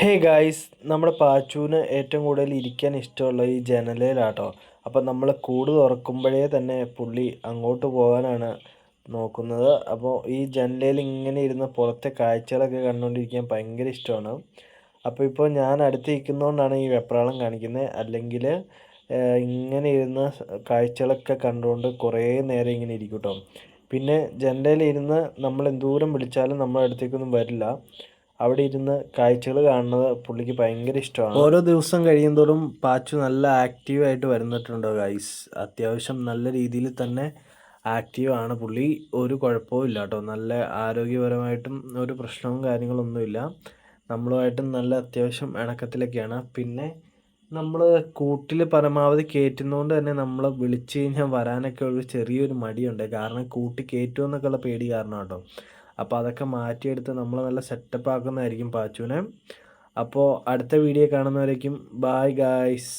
Hey guys, നമ്മുടെ പാച്ചുവിന് ഏറ്റവും കൂടുതൽ ഇരിക്കാൻ ഇഷ്ടമുള്ള ഈ ജനലയിലാട്ടോ. അപ്പം നമ്മൾ കൂട് തുറക്കുമ്പോഴേ തന്നെ പുള്ളി അങ്ങോട്ട് പോകാനാണ് നോക്കുന്നത്. അപ്പോൾ ഈ ജനലയിൽ ഇങ്ങനെ ഇരുന്ന് പുറത്തെ കാഴ്ചകളൊക്കെ കണ്ടുകൊണ്ടിരിക്കാൻ ഭയങ്കര ഇഷ്ടമാണ്. അപ്പോൾ ഇപ്പോൾ ഞാൻ അടുത്ത് നിൽക്കുന്നതുകൊണ്ടാണ് ഈ വെപ്രാളം കാണിക്കുന്നത്. അല്ലെങ്കിൽ ഇങ്ങനെ ഇരുന്ന് കാഴ്ചകളൊക്കെ കണ്ടുകൊണ്ട് കുറേ നേരം ഇങ്ങനെ ഇരിക്കും കേട്ടോ. പിന്നെ ജനലയിൽ ഇരുന്ന് നമ്മൾ എന്തോരം വിളിച്ചാലും നമ്മുടെ അടുത്തേക്കൊന്നും വരില്ല. അവിടെ ഇരുന്ന് കാഴ്ചകൾ കാണുന്നത് പുള്ളിക്ക് ഭയങ്കര ഇഷ്ടമാണ്. ഓരോ ദിവസം കഴിയുന്തോറും പാച്ചു നല്ല ആക്റ്റീവായിട്ട് വരുന്നിട്ടുണ്ട് ഗൈസ്. അത്യാവശ്യം നല്ല രീതിയിൽ തന്നെ ആക്റ്റീവാണ് പുള്ളി. ഒരു കുഴപ്പവും ഇല്ല കേട്ടോ. നല്ല ആരോഗ്യപരമായിട്ടും ഒരു പ്രശ്നവും കാര്യങ്ങളൊന്നുമില്ല. നമ്മളുമായിട്ടും നല്ല അത്യാവശ്യം ഇണക്കത്തിലൊക്കെയാണ്. പിന്നെ നമ്മൾ കൂട്ടിൽ പരമാവധി കയറ്റുന്നതുകൊണ്ട് തന്നെ നമ്മൾ വിളിച്ചു കഴിഞ്ഞാൽ വരാനൊക്കെ ഒരു ചെറിയൊരു മടിയുണ്ട്. കാരണം കൂട്ടി കയറ്റുമെന്നൊക്കെയുള്ള പേടി കാരണം കേട്ടോ. അപ്പോൾ അതൊക്കെ മാറ്റിയെടുത്ത് നമ്മൾ നല്ല സെറ്റപ്പ് ആക്കുന്നതായിരിക്കും പാച്ചുവിനെ. അപ്പോൾ അടുത്ത വീഡിയോ കാണുന്നവരേക്കും ബായ് ഗായ്സ്.